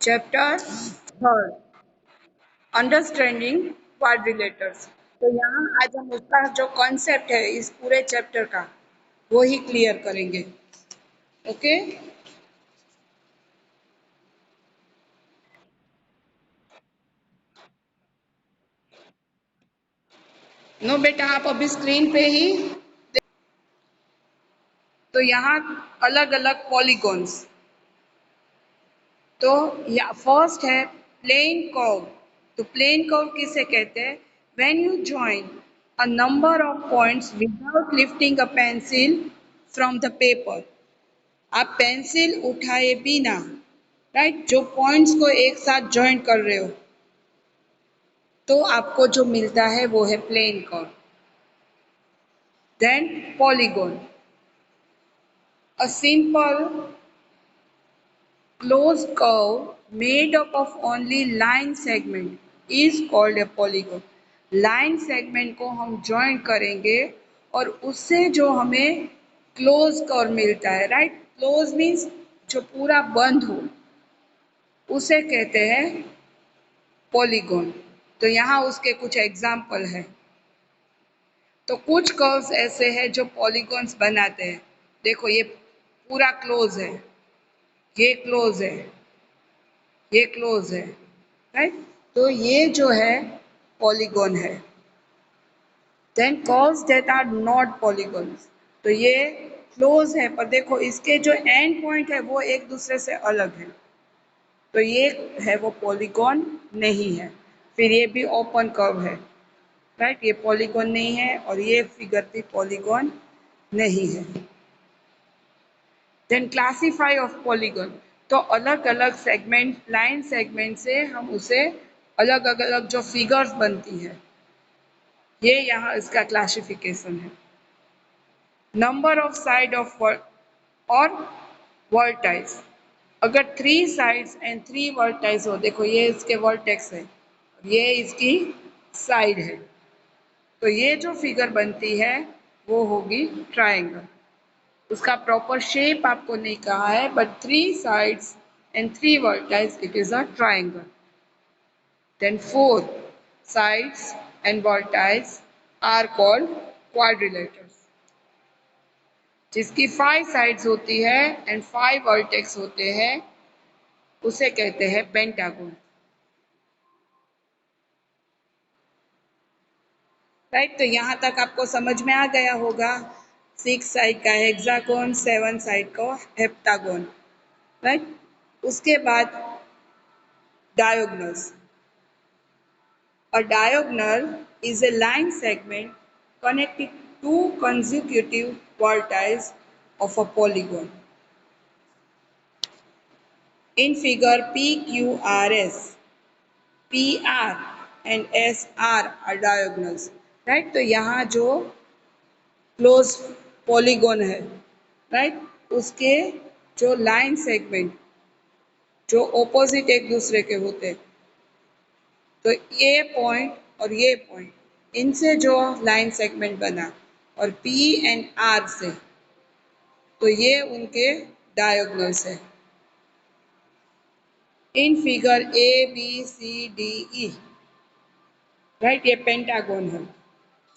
Chapter third, understanding quadrilaterals. तो यहाँ आज हम उसका जो कॉन्सेप्ट है इस पूरे चैप्टर का वो ही क्लियर करेंगे। ओके। नो बेटा, आप अभी स्क्रीन पे ही। तो यहाँ अलग अलग पॉलीगॉन्स। तो या फर्स्ट है प्लेन कर्व। तो प्लेन कर्व किसे कहते हैं? When you join a number of points without lifting a pencil from the paper. आप पेंसिल उठाए बिना, राइट, जो पॉइंट्स को एक साथ ज्वाइन कर रहे हो तो आपको जो मिलता है वो है plane curve. Then polygon, a simple closed curve made up of only line segment is called a polygon। Line segment को हम ज्वाइन करेंगे और उससे जो हमें क्लोज कर्व मिलता है, राइट, क्लोज मीन्स जो पूरा बंद हो, उसे कहते हैं पॉलीगॉन। तो यहाँ उसके कुछ एग्जाम्पल है। तो कुछ कर्व्स ऐसे हैं जो पॉलीगॉन्स बनाते हैं। देखो ये पूरा क्लोज है, ये क्लोज है, ये क्लोज है, राइट। तो ये जो है पॉलीगॉन है। Then curves that are not polygons. तो ये क्लोज है पर देखो इसके जो एंड पॉइंट है वो एक दूसरे से अलग है, तो ये है वो पॉलीगॉन नहीं है। फिर ये भी ओपन कर्व है, राइट, ये पॉलीगॉन नहीं है और ये फिगर भी पॉलीगॉन नहीं है। Then classify of polygon. तो अलग अलग सेगमेंट, लाइन सेगमेंट से हम उसे अलग अलग जो फिगर्स बनती है, ये यहाँ इसका क्लासिफिकेशन है। नंबर ऑफ साइड ऑफ और वर्टाइस। अगर 3 साइड्स एंड 3 वर्टाइस हो, देखो ये इसके वर्टेक्स है, ये इसकी साइड है, तो ये जो फिगर बनती है वो होगी ट्रायंगल। उसका प्रॉपर शेप आपको नहीं कहा है, but 3 sides and 3 vertices, it is a triangle. Then 4 sides and vertices are called quadrilaters। जिसकी 5 sides होती है एंड 5 वर्टेक्स होते हैं उसे कहते हैं पेंटागन, राइट। तो यहाँ तक आपको समझ में आ गया होगा। 6 साइड का हेक्सागोन, 7 साइड का हेप्टागोन, राइट। उसके बाद diagonals. A diagonal is a line segment connecting two consecutive vertices of a polygon. In figure PQRS, PR and SR are diagonals, right? तो यहाँ जो क्लोज पॉलीगॉन है, राइट, उसके जो लाइन सेगमेंट जो ऑपोजिट एक दूसरे के होते हैं, तो ये पॉइंट और ये पॉइंट, इनसे जो लाइन सेगमेंट बना और पी एंड आर से, तो ये उनके डायगोनल्स है। In figure A B C D E, right, ये पेंटागन है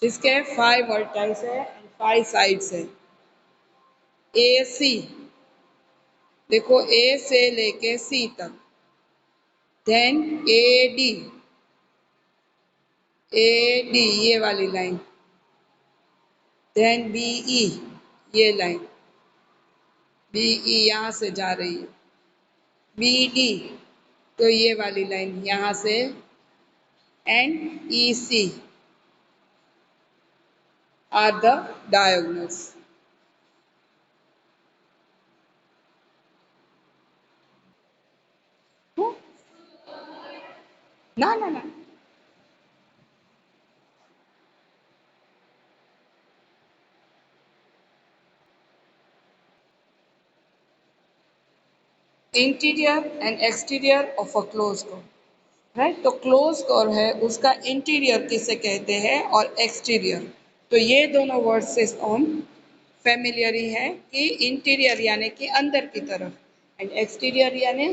जिसके 5 वर्टाइस है एंड 5 साइड्स है। ए सी, देखो ए से लेके सी तक। Then A D, A D ये वाली लाइन। देन बी ई, ये लाइन बी ई यहाँ से जा रही है। बी डी, तो ये वाली लाइन यहाँ से, and E C are the diagonals. ना ना ना, interior and exterior of a close curve, right. तो क्लोज कर्व है उसका इंटीरियर किसे कहते हैं और एक्सटीरियर, तो ये दोनों वर्ड से हम फेमिलियर ही है कि इंटीरियर यानी कि अंदर की तरफ एंड एक्सटीरियर यानी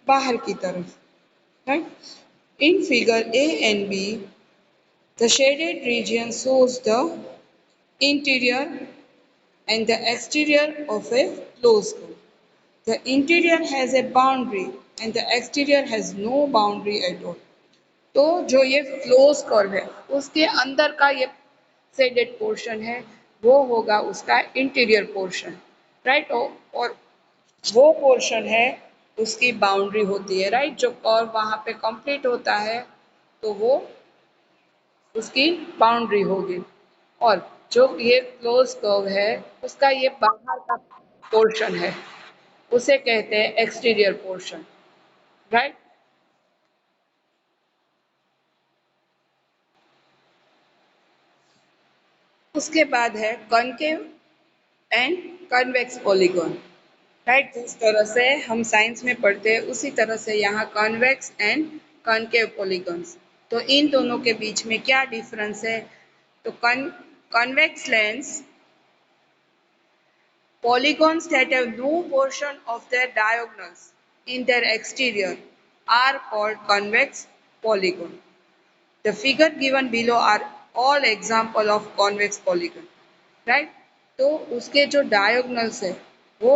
बाहर की तरफ, right. In figure A and be the shaded region shows the interior and the exterior of a closed curve. The interior has a boundary and the exterior has no boundary at all. तो जो ये close curve है उसके अंदर का ये shaded portion है वो होगा उसका इंटीरियर पोर्शन, राइट। और वो पोर्शन है उसकी बाउंड्री होती है, राइट। जो कर्व वहां पे कंप्लीट होता है तो वो उसकी बाउंड्री होगी। और जो ये क्लोज कर्व है उसका ये बाहर का पोर्शन है उसे कहते हैं एक्सटीरियर पोर्शन, राइट। उसके बाद है concave and convex polygon, right. जिस तरह से हम साइंस में पढ़ते हैं उसी तरह से यहाँ कॉन्वेक्स एंड कॉनकेव पॉलीगॉन्स। तो इन दोनों के बीच में क्या डिफरेंस है? तो convex lens polygons that have no portion of their diagonals in their exterior are called convex polygon. The figure given below are all example of convex polygon, right? तो उसके जो डायगोनल्स है वो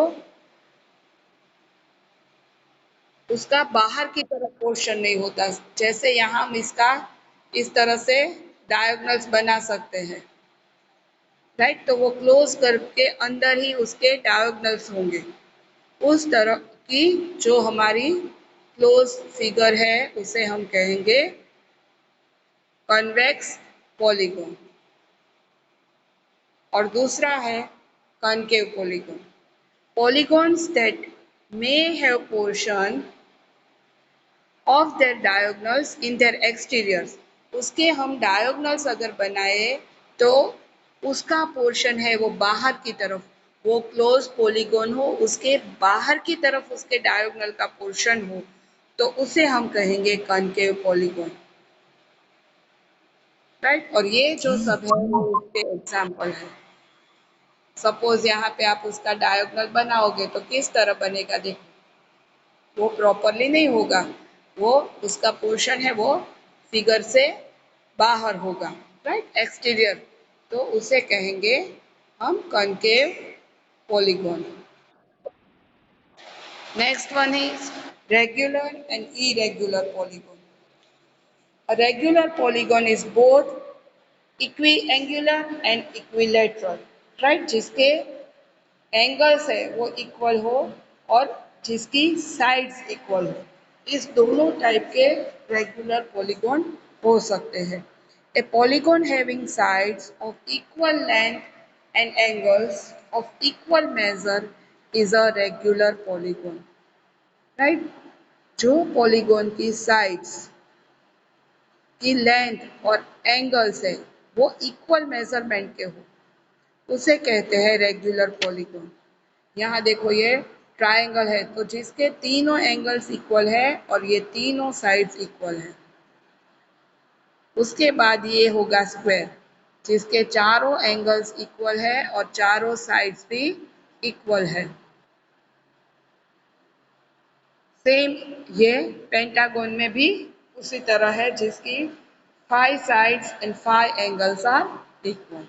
उसका बाहर की तरफ पोर्शन नहीं होता, जैसे यहाँ हम इसका इस तरह से डायगोनल्स बना सकते हैं, राइट। तो वो क्लोज करके अंदर ही उसके डायगोनल्स होंगे। उस तरह की जो हमारी क्लोज फिगर है उसे हम कहेंगे कन्वेक्स पॉलीगॉन। और दूसरा है concave polygon. Polygons that may have portion of their diagonals in their exteriors, उसके हम diagonals अगर बनाए तो उसका पोर्शन है वो बाहर की तरफ, वो क्लोज पॉलीगॉन हो उसके बाहर की तरफ उसके डायगोनल का पोर्शन हो तो उसे हम कहेंगे कॉनकेव पॉलीगॉन, राइट। और ये जो सब है वो उसके एग्जाम्पल है। सपोज यहाँ पे आप उसका डायगोनल बनाओगे तो किस तरह बनेगा, देखो वो प्रॉपरली नहीं होगा, वो उसका पोर्शन है वो फिगर से बाहर होगा, राइट, एक्सटीरियर। तो उसे कहेंगे हम concave polygon. Next one is regular and irregular polygon. A regular polygon is both equiangular and equilateral, right, जिसके एंगल्स है वो इक्वल हो और जिसकी साइड्स इक्वल हो, इस दोनों टाइप के रेगुलर पॉलीगॉन हो सकते हैं। ए polygon having sides of equal length and angles of equal major is a regular polygon, right. जो पॉलीगॉन की साइड्स की लेंथ और एंगल्स है वो इक्वल मेजरमेंट के हो उसे कहते हैं रेगुलर पॉलीगॉन। यहाँ देखो ये ट्रायंगल है तो जिसके तीनों एंगल्स इक्वल है और ये तीनों साइड्स इक्वल है। उसके बाद ये होगा स्क्वायर जिसके चारों एंगल्स इक्वल है और चारों साइड्स भी इक्वल है। सेम ये पेंटागन में भी उसी तरह है जिसकी 5 sides and 5 angles are equal.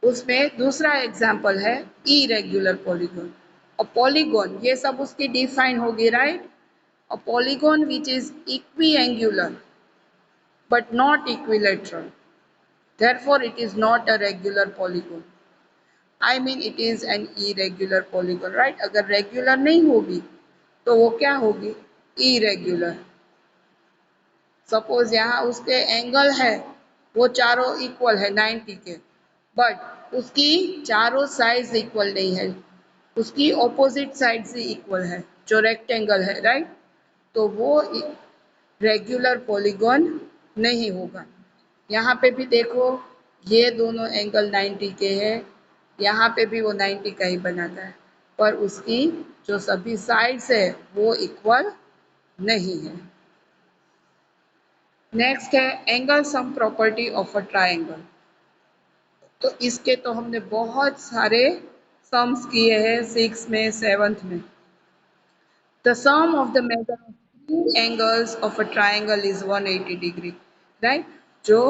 उसमें दूसरा एग्जाम्पल है इरेगुलर पॉलीगॉन। और पॉलीगॉन ये सब उसकी डिफाइन होगी, right. A polygon which is equiangular but not equilateral, therefore it is not a regular polygon, I mean it is an irregular polygon, right। अगर regular नहीं होगी तो वो क्या होगी, इरेगुलर। सपोज यहाँ उसके एंगल है वो चारों इक्वल है 90 के, बट उसकी चारों साइड्स इक्वल नहीं है, उसकी ऑपोजिट साइड से इक्वल है जो रेक्टेंगल है, राइट। तो वो रेगुलर पॉलीगॉन नहीं होगा। यहाँ पे भी देखो ये दोनों एंगल 90 के हैं, यहाँ पे भी वो 90 का ही बनाता है पर उसकी जो सभी साइड्स है वो इक्वल नहीं है। नेक्स्ट है angle sum property of a triangle. तो इसके तो हमने बहुत सारे सम्स किए हैं 6 में 7th में। The sum of the measure of three angles of a triangle is 180 degree, right? जो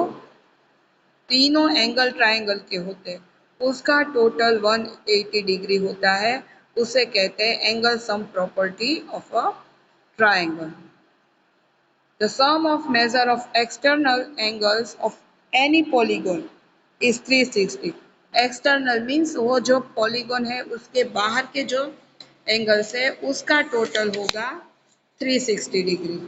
तीनों एंगल ट्राइंगल के होते हैं उसका टोटल 180 डिग्री होता है, उसे कहते हैं angle sum property of a triangle. The sum of measure of external angles of any polygon is 360. External means वो जो polygon है उसके बाहर के जो angles है उसका total होगा 360 डिग्री.